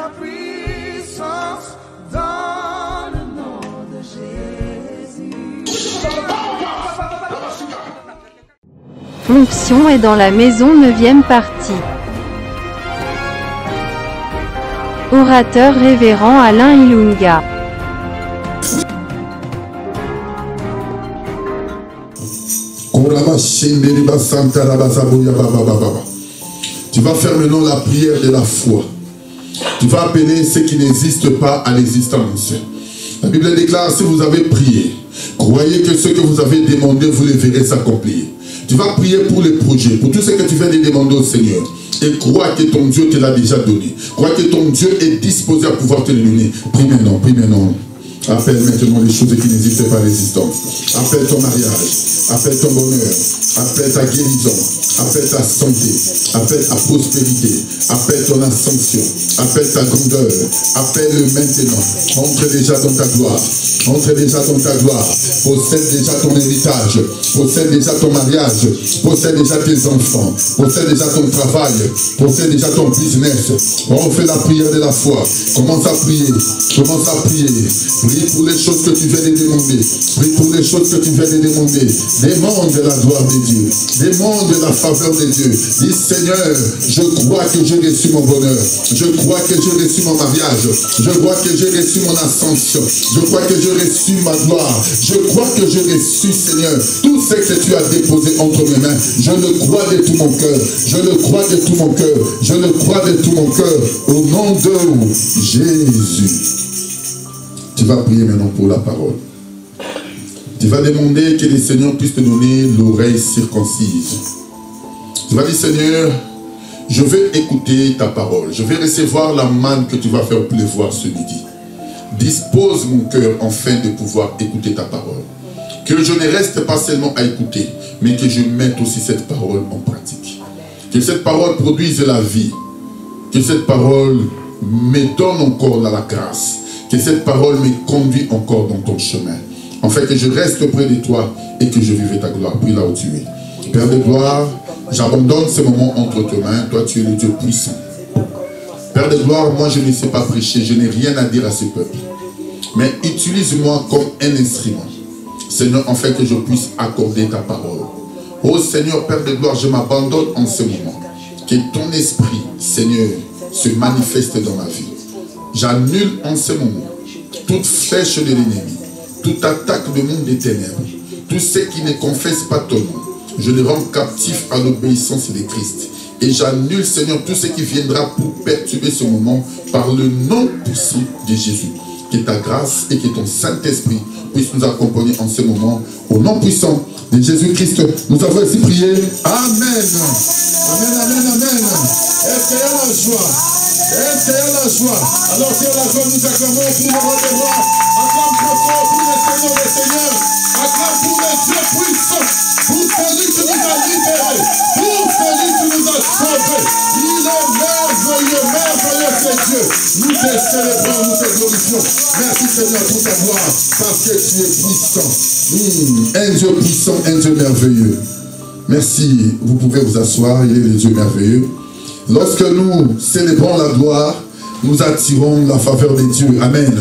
la puissance dans le nom de Jésus. L'onction est dans la maison, 9e partie. Orateur révérend Alain Ilunga. Tu vas faire maintenant la prière de la foi. Tu vas appeler ce qui n'existe pas à l'existence. La Bible déclare, si vous avez prié, croyez que ce que vous avez demandé, vous le verrez s'accomplir. Tu vas prier pour les projets, pour tout ce que tu viens de demander au Seigneur. Et crois que ton Dieu te l'a déjà donné. Crois que ton Dieu est disposé à pouvoir te le donner. Prie maintenant, prie maintenant. Appelle maintenant les choses qui n'existent pas à l'existence. Appelle ton mariage. Appelle ton bonheur. Appelle ta guérison. Appelle ta santé. Appelle ta prospérité. Appelle ton ascension. Appelle ta grandeur. Appelle-le maintenant. Entre déjà dans ta gloire. Entre déjà dans ta gloire. Possède déjà ton héritage. Possède déjà ton mariage. Possède déjà tes enfants. Possède déjà ton travail. Possède déjà ton business. On fait la prière de la foi. Commence à prier. Commence à prier. Prie pour les choses que tu viens de demander. Prie pour les choses que tu viens de demander. Demande la gloire de Dieu. Demande la faveur de Dieu. Dis Seigneur, je crois que j'ai reçu mon bonheur. Je crois que j'ai reçu mon mariage. Je crois que j'ai reçu mon ascension. Je crois que j'ai reçu ma gloire. Je crois que j'ai reçu, Seigneur, tout ce que tu as déposé entre mes mains. Je le crois de tout mon cœur. Je le crois de tout mon cœur. Je le crois de tout mon cœur. Au nom de Jésus. Tu vas prier maintenant pour la parole. Tu vas demander que le Seigneur puisse te donner l'oreille circoncise. Tu vas dire, Seigneur, je vais écouter ta parole. Je vais recevoir la manne que tu vas faire pleuvoir ce midi. Dispose mon cœur afin de pouvoir écouter ta parole. Que je ne reste pas seulement à écouter, mais que je mette aussi cette parole en pratique. Que cette parole produise la vie. Que cette parole me donne encore la grâce. Que cette parole me conduit encore dans ton chemin. En fait, que je reste auprès de toi et que je vive ta gloire. Prie là où tu es. Père de gloire, j'abandonne ce moment entre tes mains. Toi, tu es le Dieu puissant. Père de gloire, moi, je ne sais pas prêcher. Je n'ai rien à dire à ce peuple. Mais utilise-moi comme un instrument. Seigneur, en fait, que je puisse accorder ta parole. Oh Seigneur, Père de gloire, je m'abandonne en ce moment. Que ton esprit, Seigneur, se manifeste dans ma vie. J'annule en ce moment toute flèche de l'ennemi, toute attaque du monde des ténèbres, tous ceux qui ne confessent pas ton nom. Je les rends captifs à l'obéissance de Christ. Et j'annule, Seigneur, tout ce qui viendra pour perturber ce moment par le nom puissant de Jésus. Que ta grâce et que ton Saint-Esprit puissent nous accompagner en ce moment. Au nom puissant de Jésus-Christ, nous avons ainsi prié. Amen. Amen, amen, amen. Est-ce qu'il y a la joie? Est-ce qu'il y a la joie? Alors qu'il y a la joie, nous acclamons pour le roi des rois. Acclame très fort pour le Seigneur des seigneurs. Acclame pour le Dieu puissant. Pour celui qui nous a libérés. Pour celui qui nous a sauvés. Il est merveilleux, merveilleux c'est Dieu. Nous te célébrons, nous te glorifions. Merci Seigneur pour ta gloire. Parce que tu es puissant. Un Dieu puissant, un Dieu merveilleux. Merci, vous pouvez vous asseoir, il est le Dieu merveilleux. Lorsque nous célébrons la gloire, nous attirons la faveur de Dieu. Amen.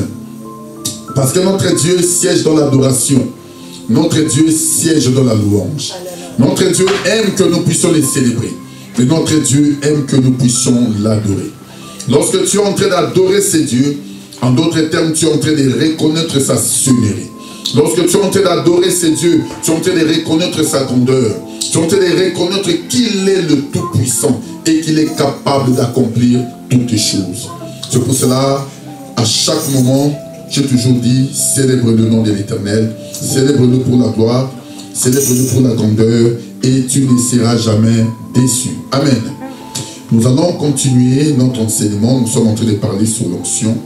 Parce que notre Dieu siège dans l'adoration. Notre Dieu siège dans la louange. Notre Dieu aime que nous puissions les célébrer. Et notre Dieu aime que nous puissions l'adorer. Lorsque tu es en train d'adorer ce Dieu, en d'autres termes, tu es en train de reconnaître sa seigneurie. Lorsque tu es en train d'adorer ce Dieu, tu es en train de reconnaître sa grandeur. Tu es en train de reconnaître qu'il est le Tout-Puissant et qu'il est capable d'accomplir toutes choses. C'est pour cela, à chaque moment, j'ai toujours dit, célèbre le nom de l'Éternel, célèbre-le pour la gloire, célèbre-le pour la grandeur, et tu ne seras jamais déçu. Amen. Nous allons continuer notre enseignement. Nous sommes en train de parler sur l'onction.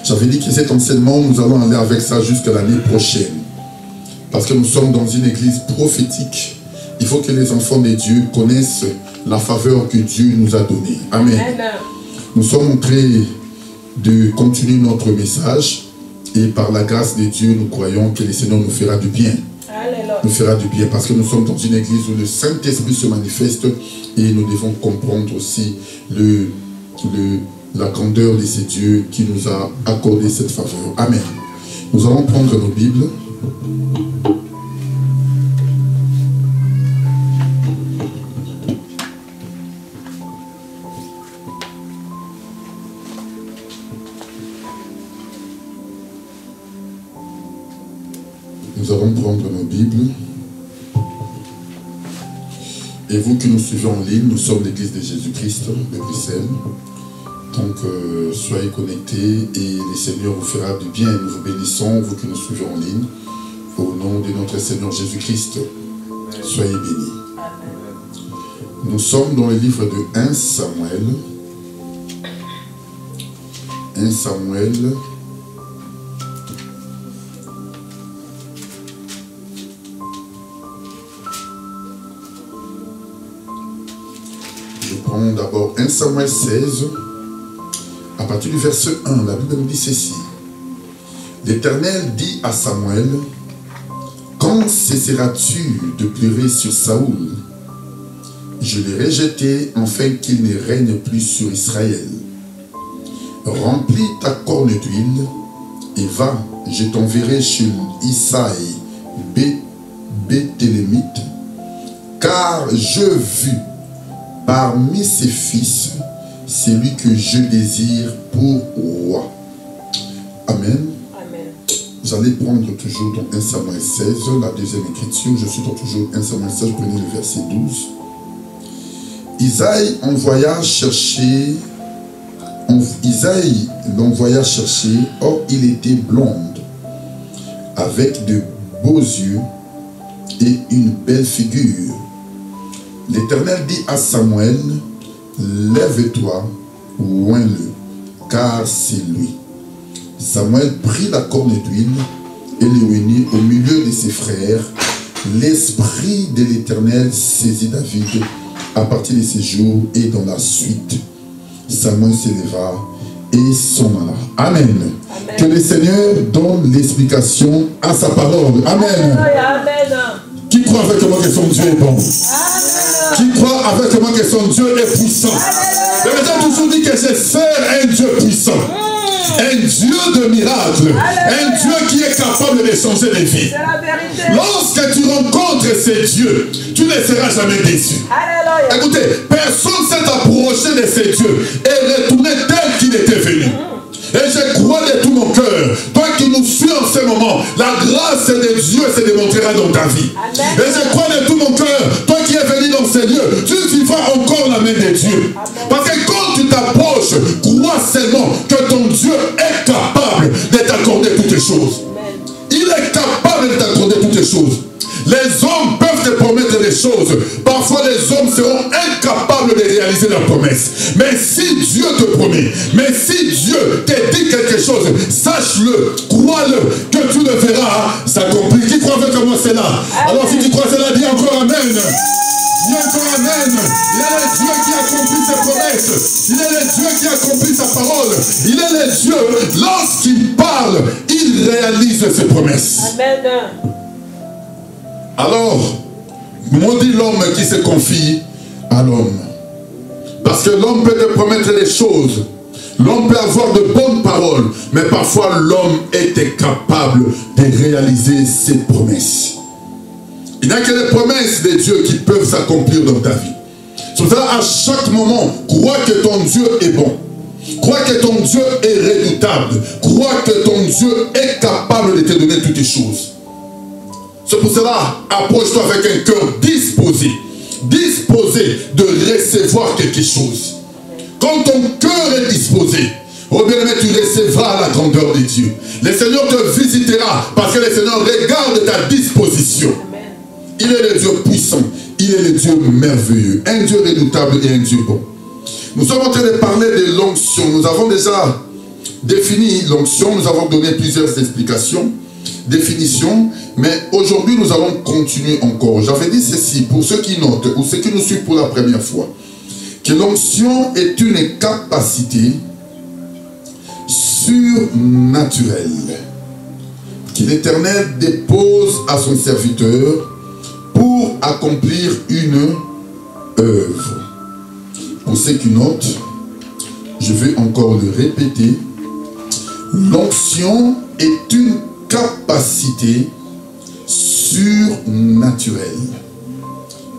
J'avais dit que cet enseignement, nous allons aller avec ça jusqu'à l'année prochaine. Parce que nous sommes dans une église prophétique. Il faut que les enfants de Dieu connaissent la faveur que Dieu nous a donnée. Amen. Nous sommes en train de continuer notre message. Et par la grâce de Dieu, nous croyons que le Seigneur nous fera du bien. Nous fera du bien. Parce que nous sommes dans une église où le Saint-Esprit se manifeste. Et nous devons comprendre aussi la grandeur de ce Dieu qui nous a accordé cette faveur. Amen. Nous allons prendre nos Bibles. Nous allons prendre nos Bibles. Et vous qui nous suivez en ligne, nous sommes l'église de Jésus-Christ de Bruxelles. Donc soyez connectés et le Seigneur vous fera du bien. Nous vous bénissons, vous qui nous suivez en ligne. Au nom de notre Seigneur Jésus-Christ, soyez bénis. Nous sommes dans le livre de 1 Samuel. 1 Samuel. Je prends d'abord 1 Samuel 16. À partir du verset 1, la Bible nous dit ceci. L'Éternel dit à Samuel, quand cesseras-tu de pleurer sur Saoul? Je l'ai rejeté afin qu'il ne règne plus sur Israël. Remplis ta corne d'huile et va, je t'enverrai chez Isaïe Béthélémite, car je vis parmi ses fils celui que je désire pour roi. Amen. Amen. Vous allez prendre toujours dans 1 Samuel 16, la deuxième écriture. Je suis dans toujours 1 Samuel 16, prenez le verset 12. Isaïe l'envoya chercher, or il était blonde, avec de beaux yeux et une belle figure. L'Éternel dit à Samuel, lève-toi, oins-le, car c'est lui. Samuel prit la corne d'huile et le réunit au milieu de ses frères. L'esprit de l'Éternel saisit David à partir de ces jours et dans la suite. Samuel s'éleva et s'en alla. Amen. Amen. Que le Seigneur donne l'explication à sa parole. Amen. Amen. Qui croit avec moi que son Dieu est bon? Amen. Qui croit avec moi que son Dieu est puissant? Le médecin toujours dit que je sers un Dieu puissant. Un Dieu de miracles. Un Dieu qui est capable de changer les vies. Lorsque tu rencontres ce Dieu, tu ne seras jamais déçu. Alléluia. Écoutez, personne ne s'est approché de ce Dieu et retourné tel qu'il était venu. Et je crois de tout mon cœur, toi qui nous suis en ce moment, la grâce de Dieu se démontrera dans ta vie. Amen. Et je crois de tout mon cœur, toi qui es venu dans ces lieux, tu vivras encore la main de Dieu. Amen. Parce que quand tu t'approches, crois seulement que ton Dieu est capable de t'accorder toutes les choses. Amen. Il est capable de t'accorder toutes les choses. Les hommes peuvent te promettre des choses. Parfois, les hommes seront incapables de réaliser leurs promesses. Mais si Dieu te promet, mais si Dieu te dit quelque chose, sache-le, crois-le, que tu le verras s'accomplir. Qui croit avec moi c'est là? Alors si tu crois cela, dis encore Amen. Dis encore Amen. Il est le Dieu qui accomplit ses promesses. Il est le Dieu qui accomplit sa parole. Il est le Dieu, lorsqu'il parle, il réalise ses promesses. Amen. Alors, maudit l'homme qui se confie à l'homme. Parce que l'homme peut te promettre des choses. L'homme peut avoir de bonnes paroles. Mais parfois, l'homme est incapable de réaliser ses promesses. Il n'y a que les promesses de Dieu qui peuvent s'accomplir dans ta vie. C'est pour ça, à chaque moment, crois que ton Dieu est bon. Crois que ton Dieu est redoutable. Crois que ton Dieu est capable de te donner toutes les choses. C'est pour cela, approche-toi avec un cœur disposé. Disposé de recevoir quelque chose. Quand ton cœur est disposé, oh bien-aimé, tu recevras la grandeur de Dieu. Le Seigneur te visitera parce que le Seigneur regarde ta disposition. Il est le Dieu puissant. Il est le Dieu merveilleux. Un Dieu redoutable et un Dieu bon. Nous sommes en train de parler de l'onction. Nous avons déjà défini l'onction. Nous avons donné plusieurs explications. Définition, mais aujourd'hui nous allons continuer encore. J'avais dit ceci pour ceux qui notent ou ceux qui nous suivent pour la première fois, que l'onction est une capacité surnaturelle que l'Éternel dépose à son serviteur pour accomplir une œuvre. Pour ceux qui notent, Je vais encore le répéter. L'onction est une capacité surnaturelle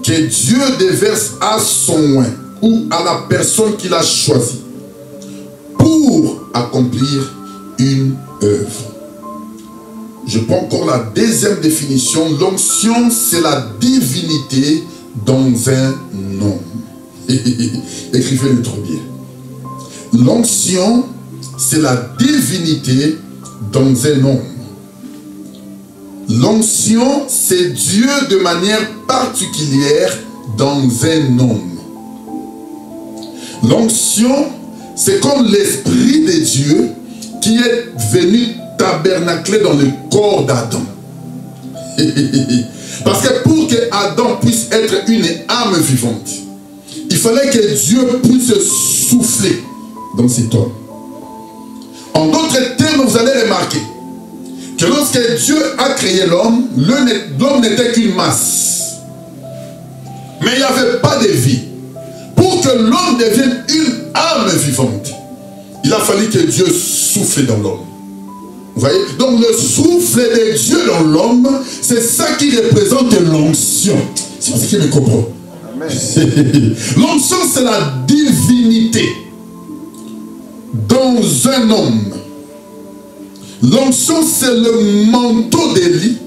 que Dieu déverse à son oint ou à la personne qu'il a choisie pour accomplir une œuvre. Je prends encore la deuxième définition. L'onction, c'est la divinité dans un homme. Écrivez-le trop bien. L'onction, c'est la divinité dans un homme. L'onction, c'est Dieu de manière particulière dans un homme. L'onction, c'est comme l'Esprit de Dieu qui est venu tabernacler dans le corps d'Adam. Parce que pour que Adam puisse être une âme vivante, il fallait que Dieu puisse souffler dans cet homme. En d'autres termes, vous allez remarquer que lorsque Dieu a créé l'homme, l'homme n'était qu'une masse. Mais il n'y avait pas de vie. Pour que l'homme devienne une âme vivante, il a fallu que Dieu souffle dans l'homme. Vous voyez? Donc le souffle de Dieu dans l'homme, c'est ça qui représente l'onction. C'est ce qui me comprend. L'onction, c'est la divinité dans un homme. L'onction, c'est le manteau d'Élie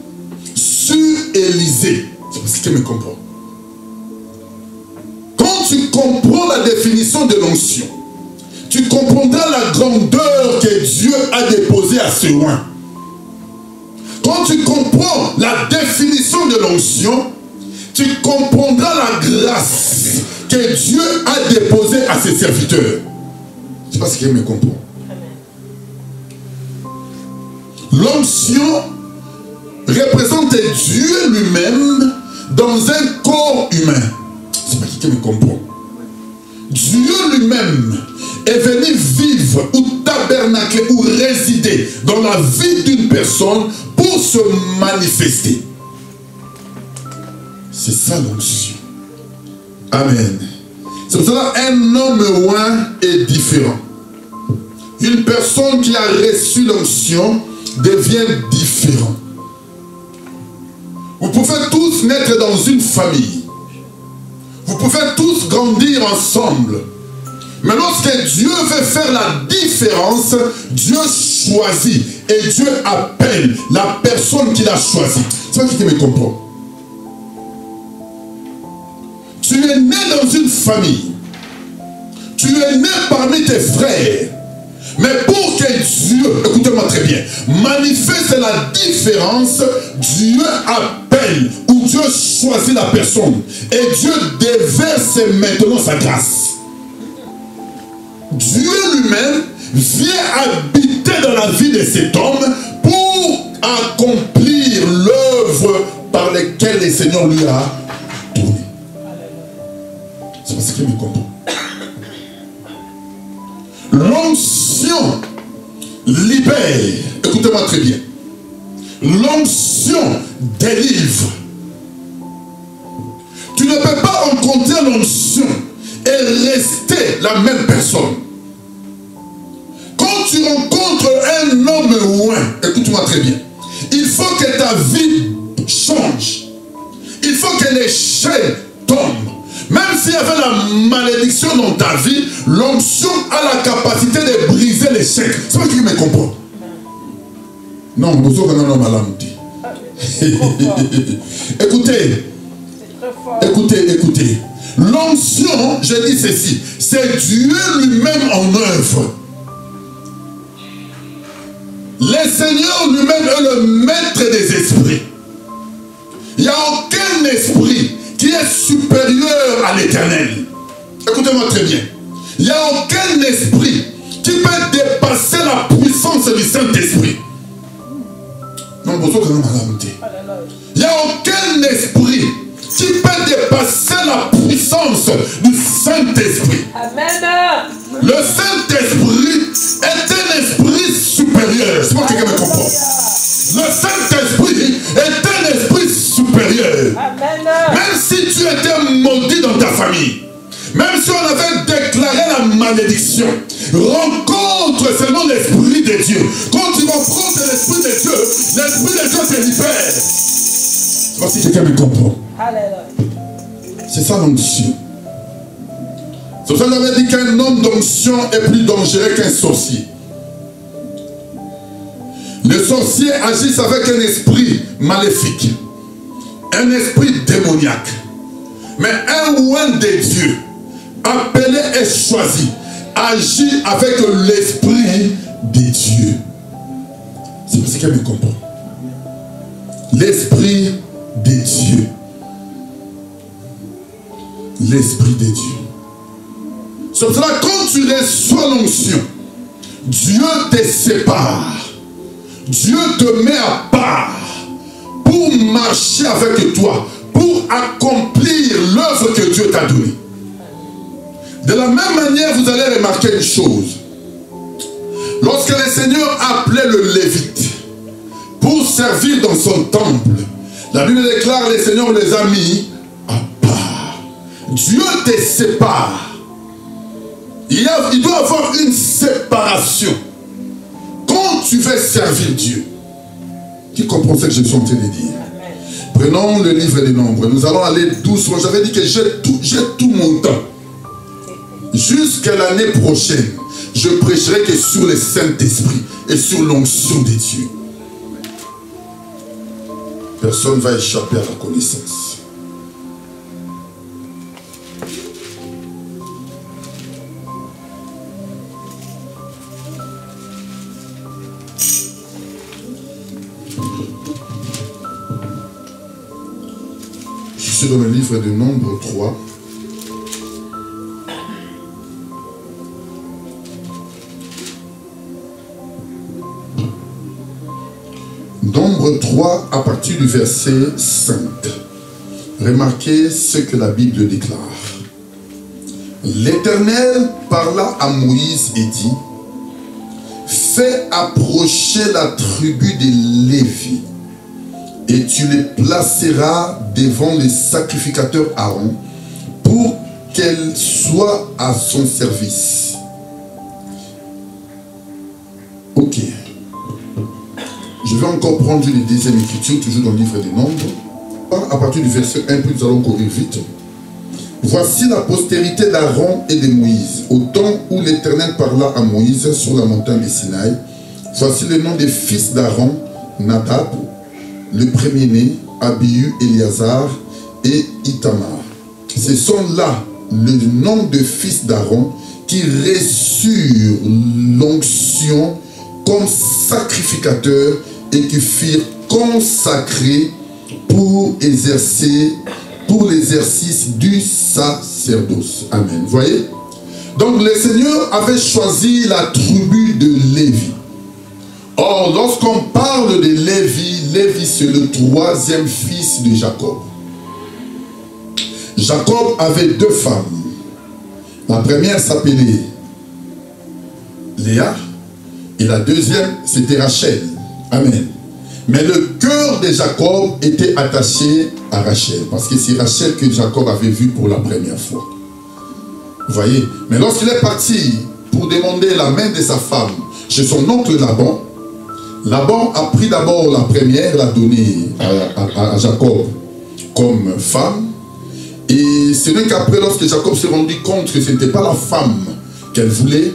sur Élisée. C'est ce qui me comprend. Quand tu comprends la définition de l'onction, tu comprendras la grandeur que Dieu a déposée à ce oint. Quand tu comprends la définition de l'onction, tu comprendras la grâce que Dieu a déposée à ses serviteurs. C'est parce qu'il me comprend. L'onction représente Dieu lui-même dans un corps humain. C'est pas qui me comprend. Dieu lui-même est venu vivre ou tabernacler ou résider dans la vie d'une personne pour se manifester. C'est ça l'onction. Amen. C'est pour cela qu'un homme oint est différent. Une personne qui a reçu l'onction devient différent. Vous pouvez tous naître dans une famille. Vous pouvez tous grandir ensemble. Mais lorsque Dieu veut faire la différence, Dieu choisit et Dieu appelle la personne qu'il a choisie. C'est pas qui me comprend. Tu es né dans une famille. Tu es né parmi tes frères. Mais pour que Dieu, écoutez-moi très bien, manifeste la différence, Dieu appelle ou Dieu choisit la personne. Et Dieu déverse maintenant sa grâce. Dieu lui-même vient habiter dans la vie de cet homme pour accomplir l'œuvre par laquelle le Seigneur lui a donné. C'est parce qu'il me comprend. L'onction libère, écoutez-moi très bien, l'onction délivre. Tu ne peux pas rencontrer l'onction et rester la même personne. Quand tu rencontres un homme oint, écoute-moi très bien, il faut que ta vie change. Il faut que les chaînes tombent. Même s'il y avait la malédiction dans ta vie, l'onction a la capacité de briser les chaînes. C'est pas qui me comprend. Non, nous sommes un homme à l'âme. Écoutez, écoutez. L'onction, je dis ceci, c'est Dieu lui-même en œuvre. Le Seigneur lui-même est le maître des esprits. Il n'y a aucun esprit qui est supérieur à l'Éternel. Écoutez-moi très bien. Il n'y a aucun esprit qui peut dépasser la puissance du Saint-Esprit. Non, il n'y a aucun esprit qui peut dépasser la puissance du Saint-Esprit. Amen. Le Saint-Esprit est un esprit supérieur. C'est moi qui me comprends. Le Saint-Esprit est un esprit supérieur. Amen. Même si tu étais maudit dans ta famille, même si on avait déclaré la malédiction, rencontre seulement l'Esprit de Dieu. Quand tu rencontres l'Esprit de Dieu te libère. Je sais pas si quelqu'un me comprend. C'est ça l'onction. C'est pour ça que j'avais dit qu'un homme d'onction est plus dangereux qu'un sorcier. Les sorciers agissent avec un esprit maléfique, un esprit démoniaque. Mais un oint de Dieu, appelé et choisi, agit avec l'esprit de Dieu. C'est parce qu'elle me comprend. L'esprit de Dieu. L'esprit de Dieu. C'est pour cela que quand tu reçois l'onction, Dieu te sépare. Dieu te met à part pour marcher avec toi, pour accomplir l'œuvre que Dieu t'a donnée. De la même manière, vous allez remarquer une chose. Lorsque le Seigneur appelait le Lévite pour servir dans son temple, la Bible déclare que le Seigneur les a mis à part. Dieu te sépare. Il doit y avoir une séparation. Quand tu veux servir Dieu, qui comprend ce que je suis en train de dire? Prenons le livre des Nombres. Nous allons aller doucement. J'avais dit que j'ai tout mon temps. Jusqu'à l'année prochaine, je prêcherai que sur le Saint-Esprit et sur l'onction de Dieu. Personne ne va échapper à la connaissance. Je suis dans le livre de Nombres 3. Nombre 3 à partir du verset 5. Remarquez ce que la Bible déclare. L'Éternel parla à Moïse et dit: fais approcher la tribu de Lévi, et tu les placeras devant le sacrificateur Aaron pour qu'elle soit à son service. Ok. Je vais encore prendre les deuxième écriture, toujours dans le livre des Nombres. À partir du verset 1, puis nous allons courir vite. Voici la postérité d'Aaron et de Moïse, au temps où l'Éternel parla à Moïse sur la montagne de Sinaï. Voici le nom des fils d'Aaron: Nadab, le premier-né, Abihu, Éléazar et Ithamar. Ce sont là le nom de fils d'Aaron qui reçurent l'onction comme sacrificateurs et qui furent consacrés pour l'exercice du sacerdoce. Amen. Vous voyez? Donc le Seigneur avait choisi la tribu de Lévi. Or, lorsqu'on parle de Lévi, Lévi c'est le troisième fils de Jacob. Jacob avait deux femmes. La première s'appelait Léa et la deuxième c'était Rachel. Amen. Mais le cœur de Jacob était attaché à Rachel, parce que c'est Rachel que Jacob avait vue pour la première fois. Vous voyez? Mais lorsqu'il est parti pour demander la main de sa femme chez son oncle Laban, Laban a pris d'abord la première, l'a donnée à Jacob comme femme. Et ce n'est qu'après, lorsque Jacob s'est rendu compte que ce n'était pas la femme qu'elle voulait,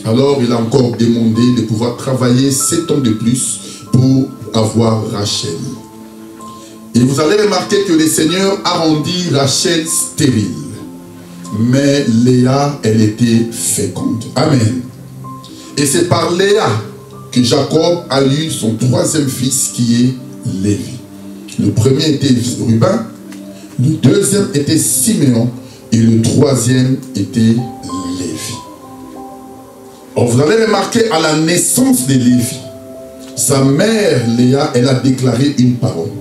alors il a encore demandé de pouvoir travailler 7 ans de plus pour avoir Rachel. Et vous allez remarquer que le Seigneur a rendu Rachel stérile. Mais Léa, elle était féconde. Amen. Et c'est par Léa que Jacob a eu son troisième fils qui est Lévi. Le premier était Ruben, le deuxième était Siméon et le troisième était Lévi. Or, vous allez remarquer à la naissance de Lévi, sa mère Léa, elle a déclaré une parole.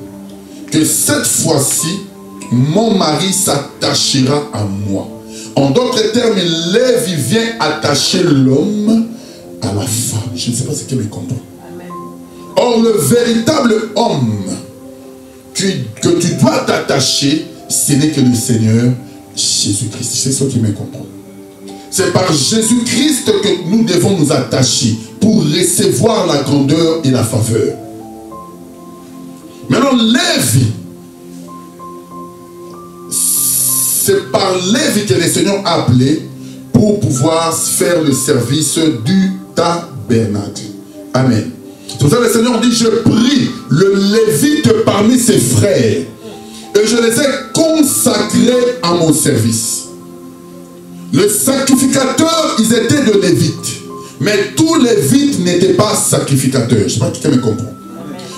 Que cette fois-ci, mon mari s'attachera à moi. En d'autres termes, Lévi vient attacher l'homme à la femme. Je ne sais pas ce qu'elle me comprend. Or, le véritable homme que tu dois t'attacher, ce n'est que le Seigneur Jésus-Christ. C'est ce qui me comprend. C'est par Jésus-Christ que nous devons nous attacher pour recevoir la grandeur et la faveur. Maintenant, Lévi, c'est par Lévi que le Seigneur a appelé pour pouvoir faire le service du tabernacle. Amen. C'est pour ça que le Seigneur dit, je prie le Lévite parmi ses frères et je les ai consacrés à mon service. Les sacrificateurs, ils étaient de Lévites. Mais tous les Lévites n'étaient pas sacrificateurs. Je ne sais pas qui me comprend.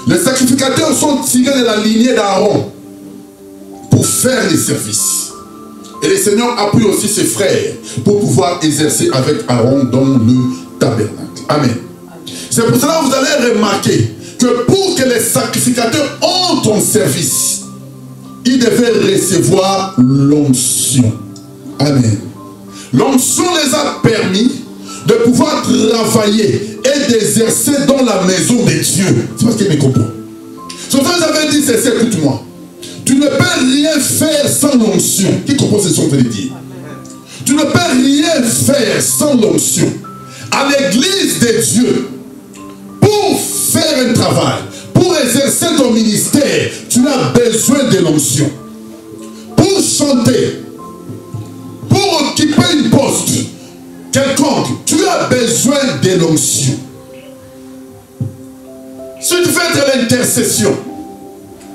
Les sacrificateurs sont tirés de la lignée d'Aaron pour faire les services. Et le Seigneur a pris aussi ses frères pour pouvoir exercer avec Aaron dans le tabernacle. Amen. C'est pour cela que vous allez remarquer que pour que les sacrificateurs entrent en service, ils devaient recevoir l'onction. Amen. L'onction les a permis de pouvoir travailler et d'exercer dans la maison de Dieu. C'est parce qu'il me comprend. Ce que j'avais dit, c'est écoute-moi. Tu ne peux rien faire sans l'onction. Qui comprend ce que je suis en train de dire? Tu ne peux rien faire sans l'onction. À l'église de Dieu, pour faire un travail, pour exercer ton ministère, tu as besoin de l'onction. Pour chanter, pour occuper une poste quelconque, tu as besoin de l'onction. Si tu fais de l'intercession,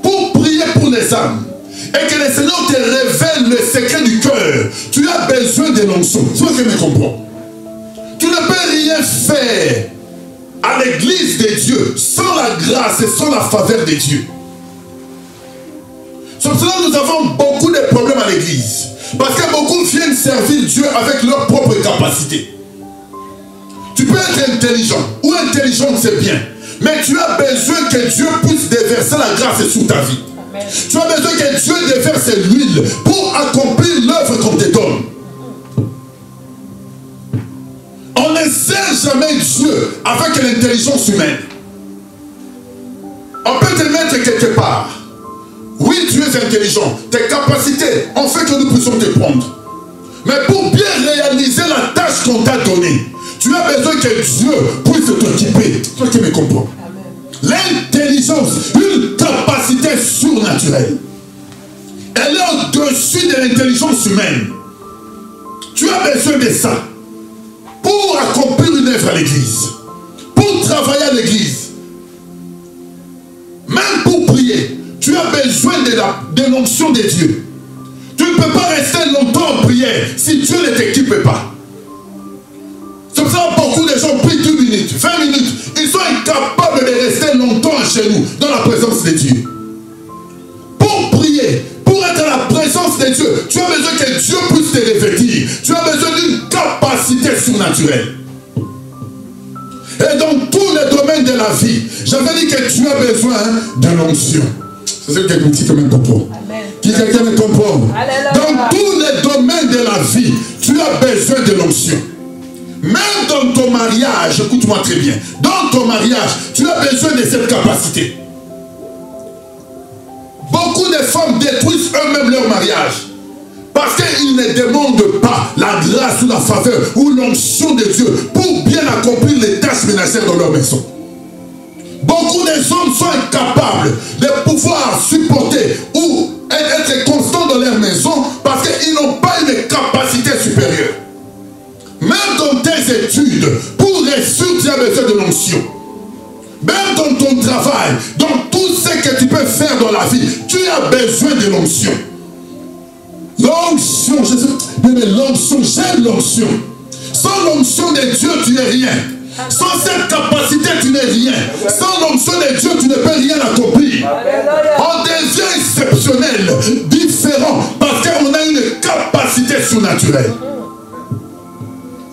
pour prier pour les âmes, et que le Seigneur te révèle le secret du cœur, tu as besoin de l'onction. C'est ce que je me comprends. Tu ne peux rien faire à l'église de Dieu sans la grâce et sans la faveur de Dieu. C'est pour cela que nous avons beaucoup de problèmes à l'église. Parce que beaucoup viennent servir Dieu avec leurs propres capacités. Tu peux être intelligent, ou intelligente c'est bien, mais tu as besoin que Dieu puisse déverser la grâce sur ta vie. Amen. Tu as besoin que Dieu déverse l'huile pour accomplir l'œuvre qu'on te donne. On ne sert jamais Dieu avec l'intelligence humaine. On peut te mettre quelque part. Oui, tu es intelligent. Tes capacités ont fait que nous puissions te prendre. Mais pour bien réaliser la tâche qu'on t'a donnée, tu as besoin que Dieu puisse t'occuper. Toi qui me comprends. L'intelligence, une capacité surnaturelle. Elle est au-dessus de l'intelligence humaine. Tu as besoin de ça pour accomplir une œuvre à l'église, pour travailler à l'église, même pour prier. Tu as besoin de l'onction de Dieu. Tu ne peux pas rester longtemps en prière si Dieu ne t'équipe pas. C'est pour ça que beaucoup de gens prient 10 minutes, 20 minutes. Ils sont incapables de rester longtemps chez nous, dans la présence de Dieu. Pour prier, pour être dans la présence de Dieu, tu as besoin que Dieu puisse te revêtir. Tu as besoin d'une capacité surnaturelle. Et dans tous les domaines de la vie, j'avais dit que tu as besoin de l'onction. C'est quelqu'un qui me comprend. Qui quelqu'un me comprend. Dans tous les domaines de la vie, tu as besoin de l'onction. Même dans ton mariage, écoute-moi très bien, dans ton mariage, tu as besoin de cette capacité. Beaucoup de femmes détruisent eux-mêmes leur mariage parce qu'ils ne demandent pas la grâce ou la faveur ou l'onction de Dieu pour bien accomplir les tâches ménagères dans leur maison. Beaucoup des hommes sont incapables de pouvoir supporter ou être constants dans leur maison parce qu'ils n'ont pas une capacité supérieure. Même dans tes études, pour réussir, tu as besoin de l'onction. Même dans ton travail, dans tout ce que tu peux faire dans la vie, tu as besoin de l'onction. L'onction, l'onction, j'aime l'onction. Sans l'onction de Dieu, tu n'es rien. Sans cette capacité, tu n'es rien. Sans l'onction de Dieu, tu ne peux rien accomplir. On devient exceptionnel, différent, parce qu'on a une capacité surnaturelle.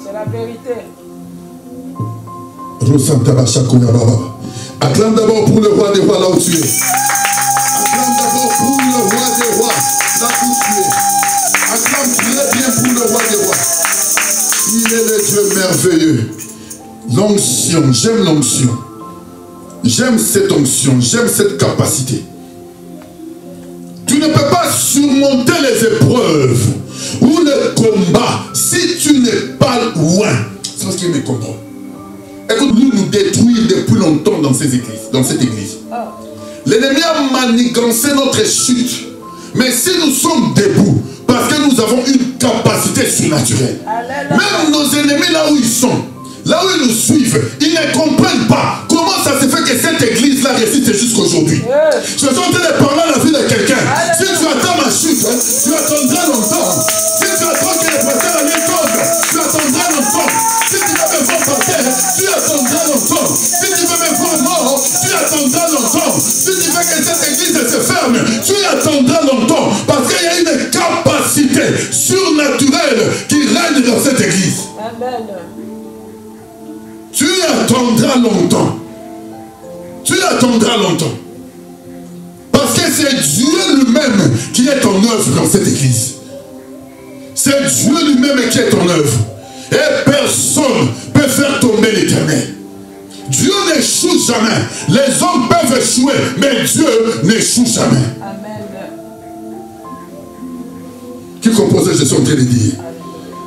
C'est la vérité. Acclame d'abord pour le roi des rois là où tu es. Acclame d'abord pour le roi des rois là où tu es. Acclame très bien pour le roi des rois. Il est le Dieu merveilleux. L'onction, j'aime l'onction. J'aime cette onction, j'aime cette capacité. Tu ne peux pas surmonter les épreuves où le combat, si tu n'es pas loin, c'est parce qu'il me comprend. Écoute, nous détruire depuis longtemps dans ces églises, dans cette église. L'ennemi a manigancé notre chute. Mais si nous sommes debout, parce que nous avons une capacité surnaturelle, même nos ennemis là où ils sont, là où ils nous suivent, ils ne comprennent pas comment ça se fait que cette église-là résiste jusqu'aujourd'hui. Je suis en train de parler à la vie de quelqu'un. Si tu attends ma chute, tu attendras longtemps. Si tu attends que le pasteur allait tombe, tu attendras longtemps. Si tu veux me voir par terre, tu attendras longtemps. Si tu veux me voir mort, tu attendras longtemps. Si tu veux que cette église se ferme, tu attendras longtemps. Parce qu'il y a une capacité surnaturelle qui règne dans cette église. Amen. Tu attendras longtemps. Tu attendras longtemps. Parce que c'est Dieu lui-même qui est en œuvre dans cette église. C'est Dieu lui-même qui est en œuvre. Et personne ne peut faire tomber l'Éternel. Dieu n'échoue jamais. Les hommes peuvent échouer, mais Dieu n'échoue jamais. Amen. Qui compose, je suis en train de dire.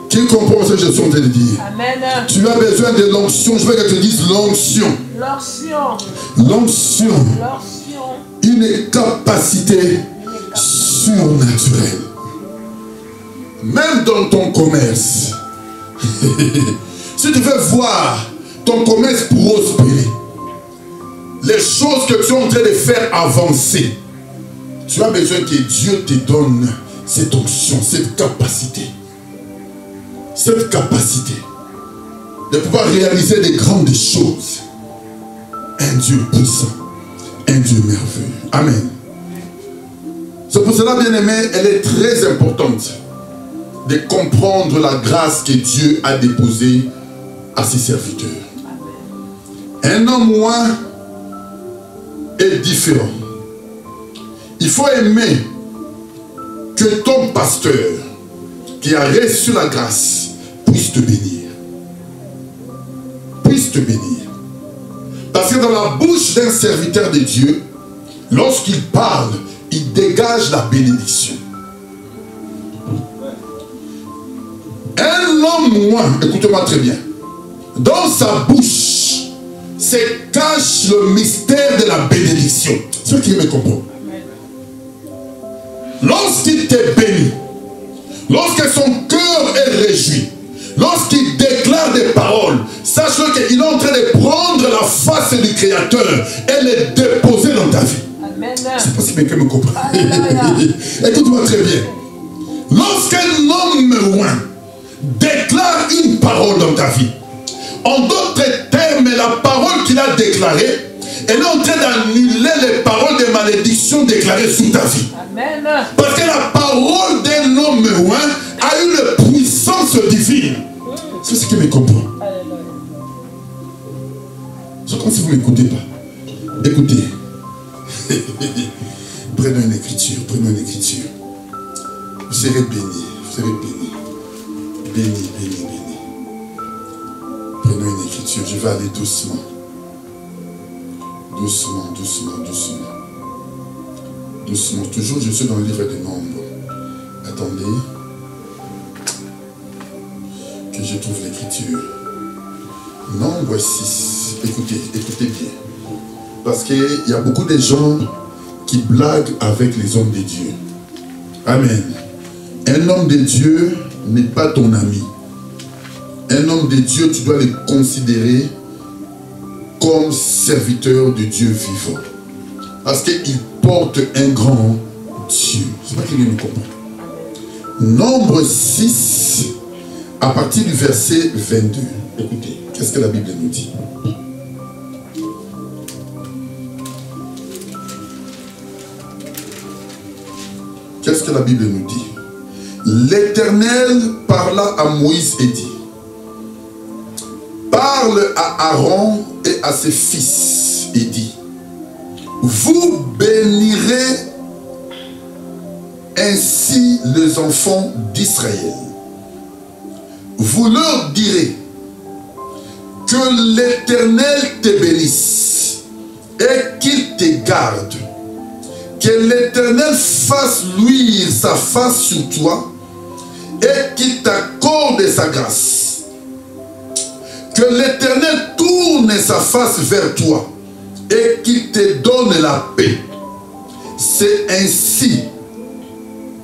Qui compose, je suis en train de dire. Amen. Tu as besoin de l'onction. Je veux que tu dises l'onction. L'onction. L'onction. L'onction. Une capacité surnaturelle. Même dans ton commerce. Si tu veux voir ton commerce prospérer, les choses que tu es en train de faire avancer, tu as besoin que Dieu te donne cette onction, cette capacité. Cette capacité de pouvoir réaliser des grandes choses. Un Dieu puissant, un Dieu merveilleux. Amen. C'est pour cela, bien aimé, elle est très importante de comprendre la grâce que Dieu a déposée à ses serviteurs. Un homme loin est différent. Il faut aimer que ton pasteur qui a reçu la grâce puisse te bénir. Puisse te bénir. Parce que dans la bouche d'un serviteur de Dieu, lorsqu'il parle, il dégage la bénédiction. Un homme loin, écoutez-moi très bien, dans sa bouche se cache le mystère de la bénédiction. Ceux qui me comprennent. Lorsqu'il te bénit, lorsque son cœur est réjoui, lorsqu'il déclare des paroles, sache qu'il est en train de prendre la face du Créateur et les déposer dans ta vie. Amen. C'est pas si quelqu'un me comprend. Écoute-moi très bien. Lorsqu'un homme loin déclare une parole dans ta vie, en d'autres termes, la parole qu'il a déclarée, elle est en train d'annuler les paroles de malédiction déclarées sur ta vie. Amen. Parce que la parole d'un homme loin a une puissance divine. C'est ce qui me comprend. C'est comme si vous ne m'écoutez pas. Écoutez. Prenons une écriture. Prenons une écriture. Vous serez bénis. Vous serez bénis. Bénis, bénis, bénis. Prenons une écriture. Je vais aller doucement. Doucement, doucement, doucement. Doucement. Toujours, je suis dans le livre des Nombres. Attendez. Que je trouve l'écriture. Nombre 6. Écoutez, écoutez bien. Parce qu'il y a beaucoup de gens qui blaguent avec les hommes de Dieu. Amen. Un homme de Dieu n'est pas ton ami. Un homme de Dieu, tu dois le considérer comme serviteur de Dieu vivant. Parce qu'il porte un grand Dieu. C'est pas qu'il me comprend. Nombre 6, à partir du verset 22. Écoutez, qu'est-ce que la Bible nous dit? Qu'est-ce que la Bible nous dit? L'Éternel parla à Moïse et dit: parle à Aaron et à ses fils et dit: vous bénirez ainsi les enfants d'Israël. Vous leur direz que l'Éternel te bénisse et qu'il te garde. Que l'Éternel fasse luire sa face sur toi et qui t'accorde sa grâce. Que l'Éternel tourne sa face vers toi et qu'il te donne la paix. C'est ainsi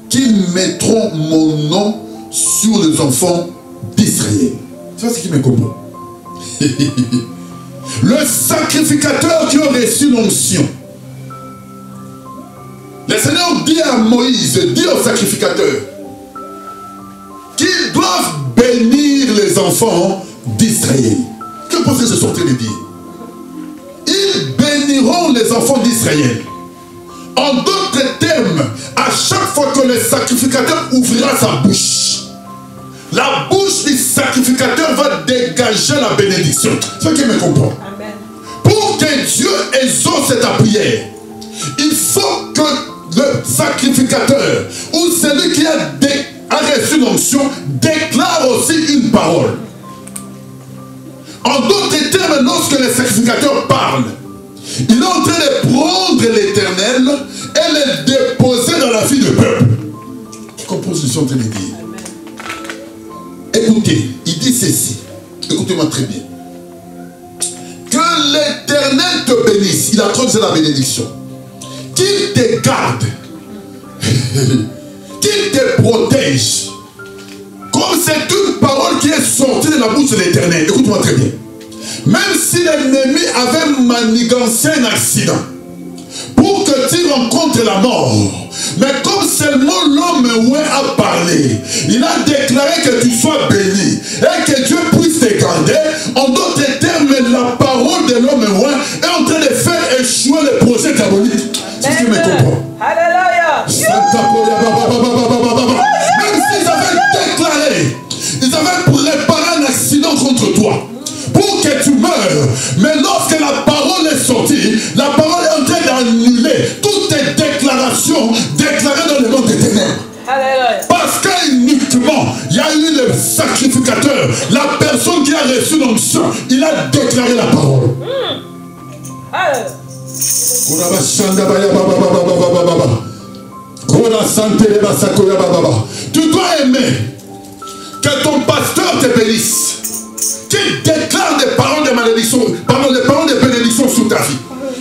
qu'ils mettront mon nom sur les enfants d'Israël. Tu vois ce qui me comprend? Le sacrificateur qui a reçu l'onction. Le Seigneur dit à Moïse, dit au sacrificateur, qu'ils doivent bénir les enfants d'Israël. Que pensez-vous que je suis en train de dire? Ils béniront les enfants d'Israël. En d'autres termes, à chaque fois que le sacrificateur ouvrira sa bouche, la bouche du sacrificateur va dégager la bénédiction. C'est ce qui me comprend. Amen. Pour que Dieu exauce ta prière, il faut que le sacrificateur ou celui qui a reçu l'onction déclare aussi une parole. En d'autres termes, lorsque le sacrificateur parle, il est en train de prendre l'Éternel et le déposer dans la vie du peuple. Tu comprends ce que je suis en train de dire? Écoutez, il dit ceci. Écoutez-moi très bien. Que l'Éternel te bénisse. Il accorde la bénédiction. Qu'il te garde. Qu'il te protège. Comme c'est une parole qui est sortie de la bouche de l'Éternel. Écoute-moi très bien. Même si l'ennemi avait manigancé un accident pour que tu rencontres la mort, mais comme seulement l'homme a parlé, il a déclaré que tu sois béni et que Dieu puisse te garder. En d'autres termes, la parole de l'homme est en train de faire échouer le projet diabolique. C'est ce que tu me comprends. Alléluia. Même s'ils avaient déclaré, ils avaient préparé un accident contre toi pour que tu meurs, mais lorsque la parole est sortie, la parole est en train d'annuler toutes tes déclarations déclarées dans le monde des ténèbres. Alléluia. Parce qu'uniquement, il y a eu le sacrificateur, la personne qui a reçu l'onction, il a déclaré la parole. Tu dois aimer que ton pasteur te bénisse, qu'il déclare des paroles de malédiction, pardon, des paroles de bénédiction sur ta vie,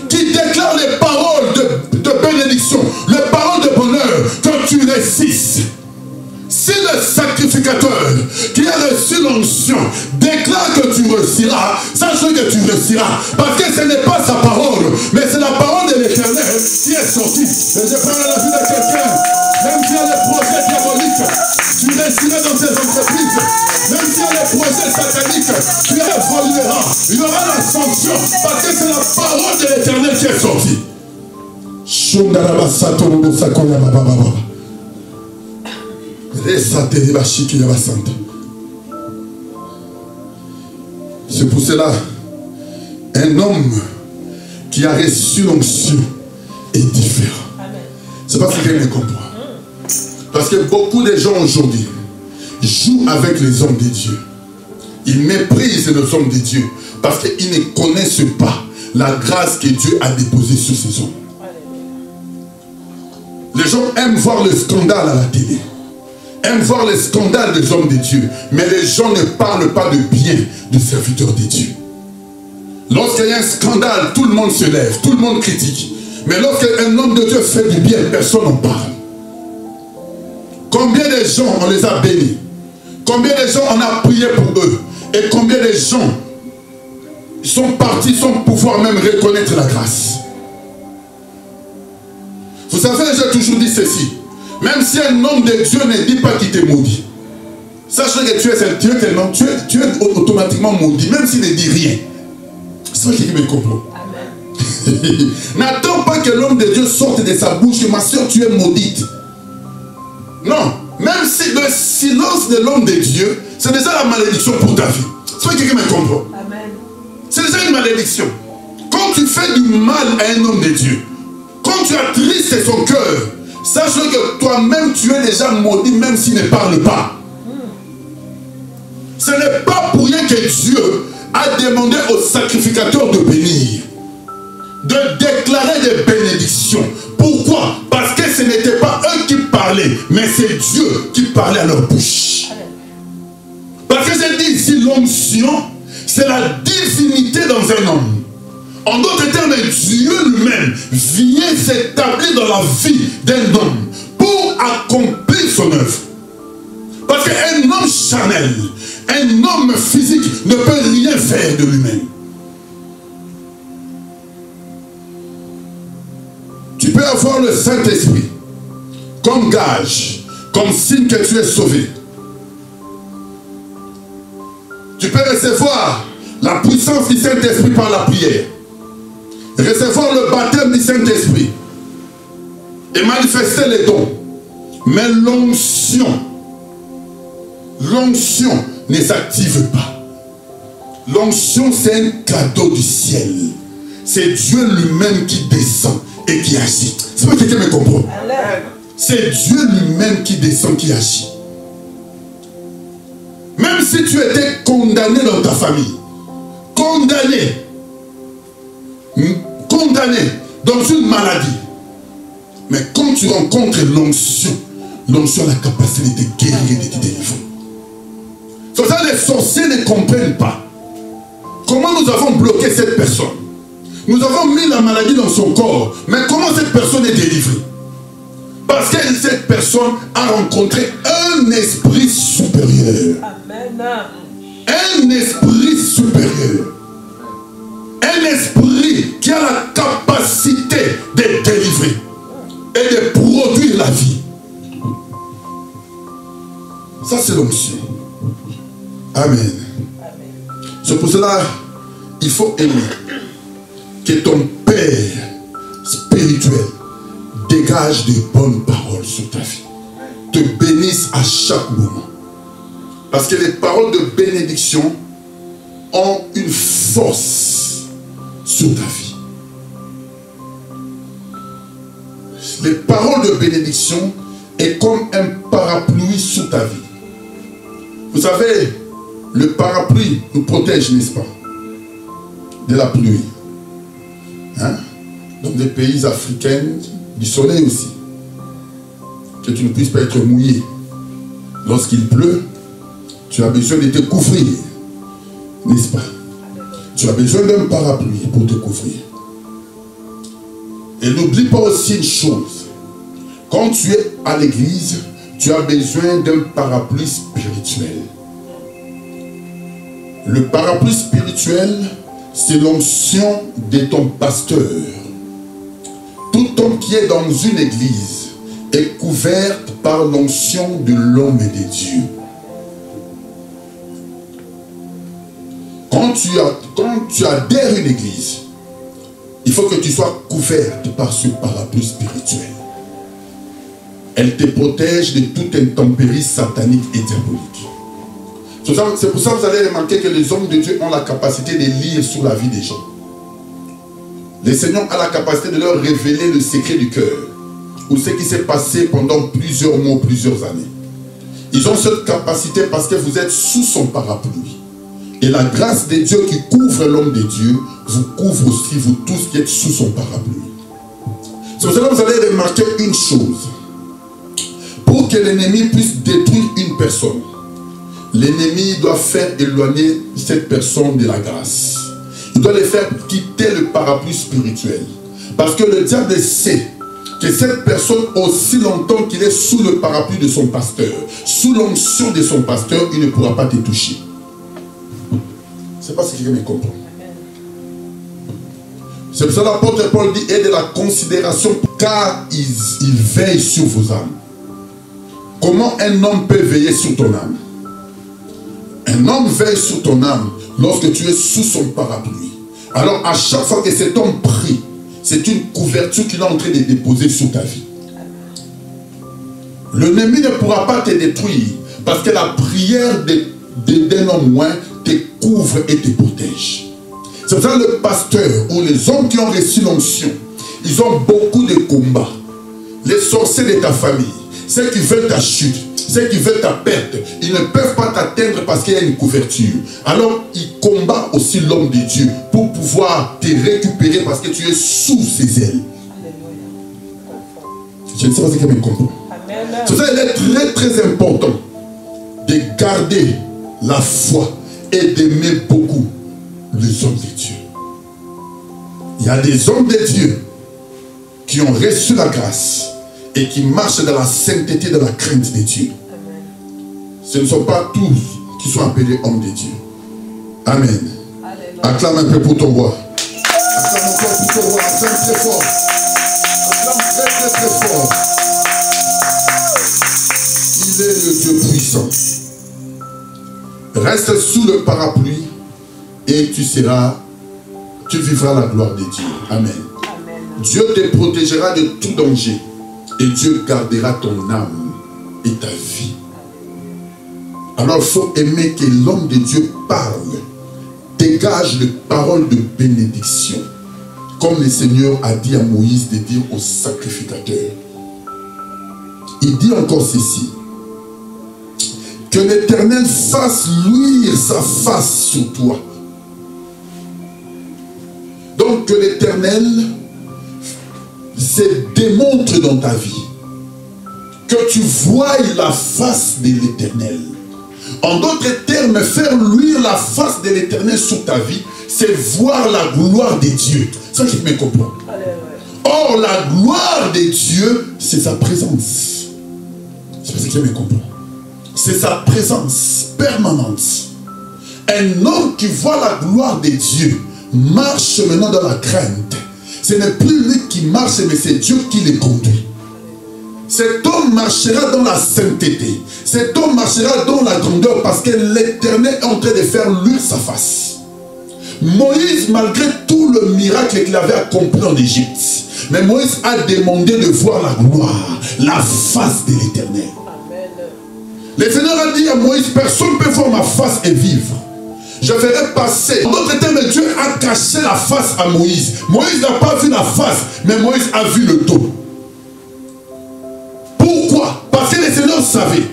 qu'il déclare les paroles de bénédiction, les paroles de bonheur, que tu réussisses. Si le sacrificateur qui a reçu l'onction déclare que tu réussiras, sache que tu réussiras. Parce que ce n'est pas sa parole, mais c'est la parole de l'Éternel qui est sortie. Et je parle à la vie de quelqu'un, même s'il y a des projets diaboliques, tu réussiras dans tes entreprises. Même s'il y a des projets sataniques, tu évolueras. Il y aura l'ascension, parce que c'est la parole de l'Éternel qui est sortie. C'est pour cela, un homme qui a reçu l'onction est différent. C'est pas ce que je comprends. Parce que beaucoup de gens aujourd'hui jouent avec les hommes de Dieu. Ils méprisent les hommes de Dieu parce qu'ils ne connaissent pas la grâce que Dieu a déposée sur ces hommes. Les gens aiment voir le scandale à la télé, aiment voir les scandales des hommes de Dieu, mais les gens ne parlent pas de bien des serviteurs de Dieu. Lorsqu'il y a un scandale, tout le monde se lève, tout le monde critique. Mais lorsqu'un homme de Dieu fait du bien, personne n'en parle. Combien de gens on les a bénis? Combien de gens on a prié pour eux? Et combien de gens sont partis sans pouvoir même reconnaître la grâce? Vous savez, j'ai toujours dit ceci. Même si un homme de Dieu ne dit pas qu'il te maudit, sache que tu es automatiquement maudit, même s'il ne dit rien. C'est ce qui me comprend. N'attends pas que l'homme de Dieu sorte de sa bouche que ma soeur, tu es maudite. Non. Même si le silence de l'homme de Dieu, c'est déjà la malédiction pour ta vie. C'est ce qui me comprend. C'est déjà une malédiction. Quand tu fais du mal à un homme de Dieu, quand tu attristes son cœur, sache que toi-même tu es déjà maudit même s'il ne parle pas. Ce n'est pas pour rien que Dieu a demandé aux sacrificateurs de bénir, de déclarer des bénédictions. Pourquoi? Parce que ce n'était pas eux qui parlaient, mais c'est Dieu qui parlait à leur bouche. Parce que j'ai dit ici, l'onction, c'est la divinité dans un homme. En d'autres termes, Dieu lui-même vient s'établir dans la vie d'un homme pour accomplir son œuvre. Parce qu'un homme charnel, un homme physique ne peut rien faire de lui-même. Tu peux avoir le Saint-Esprit comme gage, comme signe que tu es sauvé. Tu peux recevoir la puissance du Saint-Esprit par la prière. Recevoir le baptême du Saint-Esprit et manifester les dons. Mais l'onction ne s'active pas. L'onction, c'est un cadeau du ciel. C'est Dieu lui-même qui descend et qui agit. C'est pas quelqu'un me comprend. C'est Dieu lui-même qui descend, qui agit. Même si tu étais condamné dans ta famille, condamné dans une maladie, mais quand tu rencontres l'onction a la capacité de guérir et de te délivrer. C'est ça, les sorciers ne comprennent pas comment nous avons bloqué cette personne. Nous avons mis la maladie dans son corps, mais comment cette personne est délivrée? Parce que cette personne a rencontré un esprit supérieur. Amen. Un esprit supérieur. Un esprit qui a la capacité de délivrer et de produire la vie. Ça, c'est l'onction. Amen. C'est pour cela il faut aimer que ton Père spirituel dégage des bonnes paroles sur ta vie. Te bénisse à chaque moment. Parce que les paroles de bénédiction ont une force sur ta vie. Les paroles de bénédiction est comme un parapluie sur ta vie. Vous savez, le parapluie nous protège, n'est-ce pas, de la pluie. Hein? Dans des pays africains, du soleil aussi. Que tu ne puisses pas être mouillé. Lorsqu'il pleut, tu as besoin de te couvrir. N'est-ce pas? Tu as besoin d'un parapluie pour te couvrir. Et n'oublie pas aussi une chose. Quand tu es à l'église, tu as besoin d'un parapluie spirituel. Le parapluie spirituel, c'est l'onction de ton pasteur. Tout homme qui est dans une église est couvert par l'onction de l'homme et de Dieu. Quand tu adhères à une église, il faut que tu sois couverte par ce parapluie spirituel. Elle te protège de toute intempérie satanique et diabolique. C'est pour ça que vous allez remarquer que les hommes de Dieu ont la capacité de lire sur la vie des gens. Le Seigneur a la capacité de leur révéler le secret du cœur, ou ce qui s'est passé pendant plusieurs mois, plusieurs années. Ils ont cette capacité parce que vous êtes sous son parapluie. Et la grâce de Dieu qui couvre l'homme de Dieu vous couvre aussi, vous tous qui êtes sous son parapluie. C'est pour cela que vous allez remarquer une chose. Pour que l'ennemi puisse détruire une personne, l'ennemi doit faire éloigner cette personne de la grâce. Il doit les faire quitter le parapluie spirituel. Parce que le diable sait que cette personne, aussi longtemps qu'il est sous le parapluie de son pasteur, sous l'onction de son pasteur, il ne pourra pas te toucher. Je ne sais pas si quelqu'un me comprend. C'est pour ça que l'apôtre Paul dit, aie de la considération car il veille sur vos âmes. Comment un homme peut veiller sur ton âme? Un homme veille sur ton âme lorsque tu es sous son parapluie. Alors à chaque fois que cet homme prie, c'est une couverture qu'il est en train de déposer sur ta vie. L'ennemi ne pourra pas te détruire parce que la prière d'un homme moins te couvre et te protège. C'est pour ça que le pasteur ou les hommes qui ont reçu l'onction, ils ont beaucoup de combats. Les sorciers de ta famille, ceux qui veulent ta chute, ceux qui veulent ta perte, ils ne peuvent pas t'atteindre parce qu'il y a une couverture. Alors, ils combattent aussi l'homme de Dieu pour pouvoir te récupérer parce que tu es sous ses ailes. Je ne sais pas si quelqu'un me comprend. C'est pour ça qu'il est très très important de garder la foi et d'aimer beaucoup les hommes de Dieu. Il y a des hommes de Dieu qui ont reçu la grâce et qui marchent dans la sainteté, dans la crainte de Dieu. Ce ne sont pas tous qui sont appelés hommes de Dieu. Amen. Acclame un peu pour ton roi. Acclame encore pour ton roi. Acclame très fort. Acclame très très très fort. Il est le Dieu puissant. Reste sous le parapluie et tu vivras la gloire de Dieu. Amen. Dieu te protégera de tout danger et Dieu gardera ton âme et ta vie. Alors il faut aimer que l'homme de Dieu parle, dégage les paroles de bénédiction, comme le Seigneur a dit à Moïse de dire au sacrificateur. Il dit encore ceci: que l'Éternel fasse luire sa face sur toi. Donc que l'Éternel se démontre dans ta vie. Que tu voies la face de l'Éternel. En d'autres termes, faire luire la face de l'Éternel sur ta vie, c'est voir la gloire de Dieu. Ça, je me comprends. Or, la gloire de Dieu, c'est sa présence. C'est ce que je me comprends. C'est sa présence permanente. Un homme qui voit la gloire de Dieu marche maintenant dans la crainte. Ce n'est plus lui qui marche, mais c'est Dieu qui le conduit. Cet homme marchera dans la sainteté. Cet homme marchera dans la grandeur parce que l'Éternel est en train de faire luire sa face. Moïse, malgré tout le miracle qu'il avait accompli en Égypte, mais Moïse a demandé de voir la gloire, la face de l'Éternel. Le Seigneur a dit à Moïse: personne ne peut voir ma face et vivre. Je ferai passer. En d'autres termes, Dieu a caché la face à Moïse. Moïse n'a pas vu la face, mais Moïse a vu le dos. Pourquoi? Parce que le Seigneur savait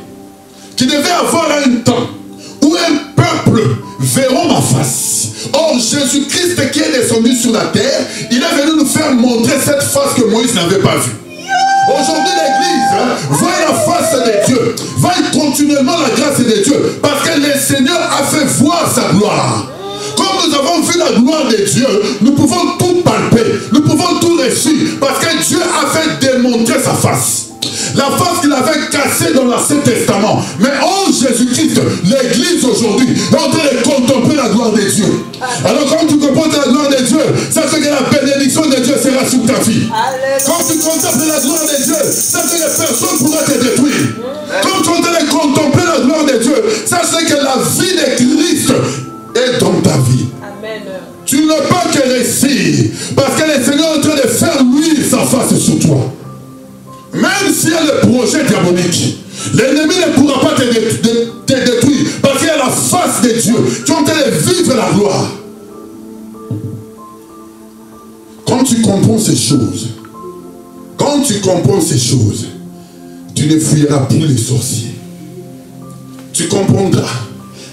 qu'il devait avoir un temps où un peuple verra ma face. Or, Jésus-Christ qui est descendu sur la terre, il est venu nous faire montrer cette face que Moïse n'avait pas vue. Aujourd'hui, l'Église voit la face de Dieu, voit continuellement la grâce de Dieu, parce que le Seigneur a fait voir sa gloire. Comme nous avons vu la gloire de Dieu, nous pouvons tout palper, nous pouvons tout réussir, parce que Dieu a fait démontrer sa face. La face qu'il avait cassée dans l'Ancien Testament. Mais en Jésus-Christ, l'Église aujourd'hui est en train de contempler la gloire de Dieu. Alors quand tu contemples la gloire de Dieu, sache que la bénédiction de Dieu sera sur ta vie. Quand tu contemples la gloire de Dieu, sache que personne ne pourra te détruire. Quand tu es en train de contempler la gloire de Dieu, sache que la vie de Christ est dans ta vie. Amen. Tu ne peux que réussir parce que le Seigneur est en train de faire luire sa face sur toi. Même s'il y a le projet diabolique, l'ennemi ne pourra pas te détruire parce qu'il y a la face de Dieu qui est en train de vivre la gloire. Quand tu comprends ces choses, tu ne fuiras plus les sorciers. Tu comprendras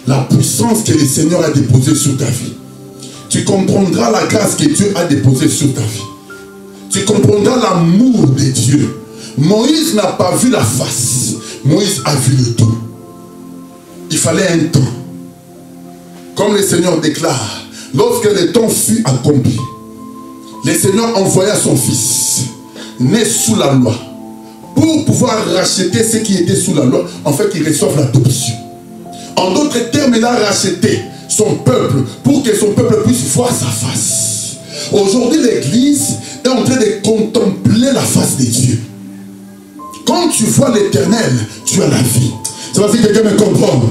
la puissance que le Seigneur a déposée sur ta vie. Tu comprendras la grâce que Dieu a déposée sur ta vie. Tu comprendras l'amour de Dieu. Moïse n'a pas vu la face. Moïse a vu le dos. Il fallait un temps. Comme le Seigneur déclare, lorsque le temps fut accompli, le Seigneur envoya son fils, né sous la loi, pour pouvoir racheter ceux qui étaient sous la loi, en fait qu'ils reçoivent l'adoption. En d'autres termes, il a racheté son peuple pour que son peuple puisse voir sa face. Aujourd'hui, l'Église est en train de contempler la face de Dieu. Quand tu vois l'Éternel, tu as la vie. C'est parce que quelqu'un me comprend.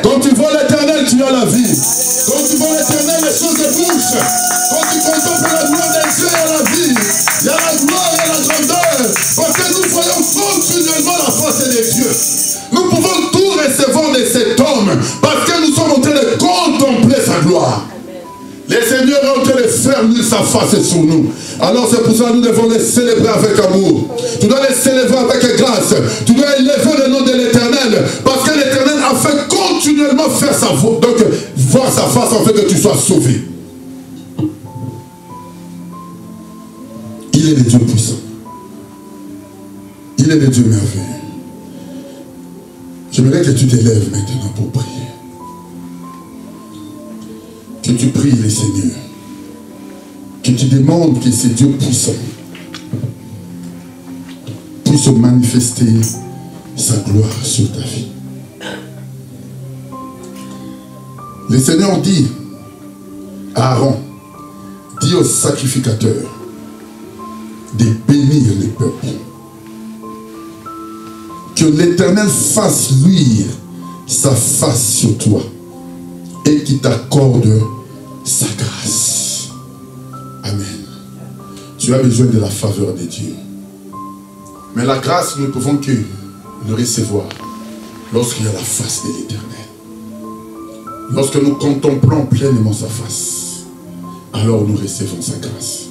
Quand tu vois l'Éternel, tu as la vie. Quand tu vois l'Éternel, les choses bougent. Quand tu contemples la gloire de Dieu, il y a la vie. Il y a la gloire et la grandeur. Parce que nous voyons continuellement la face de Dieu. Nous pouvons tout recevoir de cet homme. Parce que nous sommes en train de contempler sa gloire. Le Seigneur est en train de faire lui sa face sur nous. Alors c'est pour ça que nous devons les célébrer avec amour. Tu dois les célébrer avec grâce. Tu dois élever le nom de l'Éternel. Parce que l'Éternel a fait continuellement faire sa voix. Donc voir sa face en fait que tu sois sauvé. Il est le Dieu puissant. Il est le Dieu merveilleux. J'aimerais que tu t'élèves maintenant pour prier. que tu pries le Seigneur, que tu demandes que ce Dieu puissant puisse manifester sa gloire sur ta vie. Le Seigneur dit à Aaron, dit aux sacrificateurs de bénir le peuple. Que l'Éternel fasse luire sa face sur toi et qu'il t'accorde sa grâce. Amen. Tu as besoin de la faveur de Dieu. Mais la grâce, nous ne pouvons que le recevoir lorsqu'il y a la face de l'Éternel. Lorsque nous contemplons pleinement sa face, alors nous recevons sa grâce.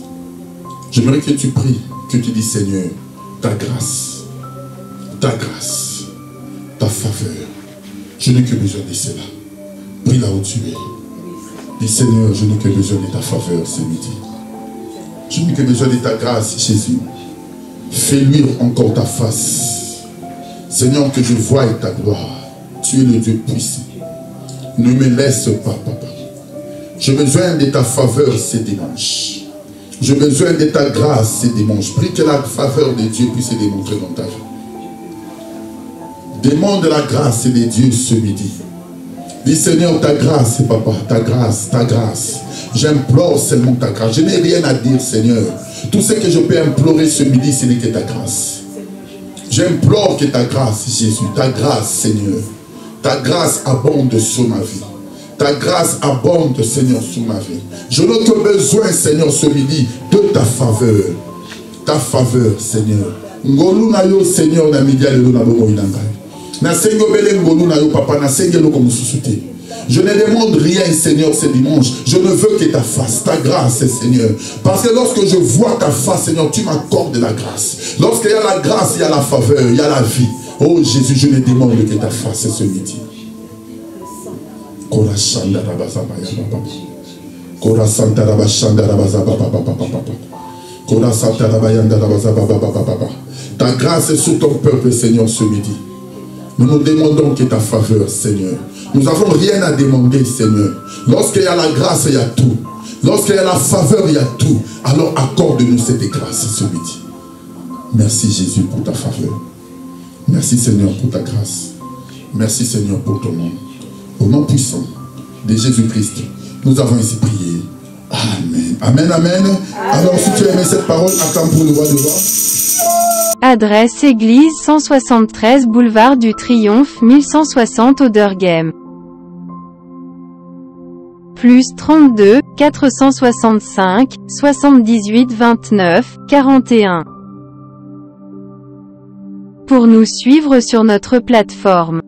J'aimerais que tu pries, que tu dis Seigneur, ta grâce, ta faveur. Je n'ai que besoin de cela. Prie là où tu es. Dis Seigneur, je n'ai que besoin de ta faveur ce midi. Je n'ai que besoin de ta grâce, Jésus. Fais luire encore ta face. Seigneur, que je voie ta gloire. Tu es le Dieu puissant. Ne me laisse pas, papa. J'ai besoin de ta faveur ce dimanche. J'ai besoin de ta grâce ce dimanche. Prie que la faveur de Dieu puisse se démontrer dans ta vie. Demande la grâce de Dieu ce midi. Dis Seigneur, ta grâce, papa, ta grâce, ta grâce. J'implore seulement ta grâce. Je n'ai rien à dire, Seigneur. Tout ce que je peux implorer ce midi, ce n'est que ta grâce. J'implore que ta grâce, Jésus, ta grâce, Seigneur. Ta grâce abonde sur ma vie. Ta grâce abonde, Seigneur, sur ma vie. Je n'ai que besoin, Seigneur, ce midi, de ta faveur. Ta faveur, Seigneur. Ngolu na yo, Seigneur, na midi alelo na bongo inanga. Na sengo bele ngolu na yo, papa, na sengelo comme susute. Je ne demande rien, Seigneur, ce dimanche. Je ne veux que ta face, ta grâce, Seigneur. Parce que lorsque je vois ta face, Seigneur, tu m'accordes la grâce. Lorsqu'il y a la grâce, il y a la faveur, il y a la vie. Oh Jésus, je ne demande que ta face ce midi. Kora shanda rabaza baya papa. Kora santa rabashanda rabaza papa papa papa. Kora santa rabayanda rabaza papa papa papa. Ta grâce est sur ton peuple, Seigneur, ce midi. Nous nous demandons que ta faveur, Seigneur. Nous n'avons rien à demander, Seigneur. Lorsqu'il y a la grâce, il y a tout. Lorsqu'il y a la faveur, il y a tout. Alors accorde-nous cette grâce ce midi. Merci Jésus pour ta faveur. Merci Seigneur pour ta grâce. Merci Seigneur pour ton nom. Au nom puissant de Jésus-Christ, nous avons ainsi prié. Amen. Amen, amen. Alors si tu as aimé cette parole, attends pour le roi de roi. Adresse église 173 boulevard du Triomphe 1160 Auderghem. Plus 32 465 78 29 41. Pour nous suivre sur notre plateforme.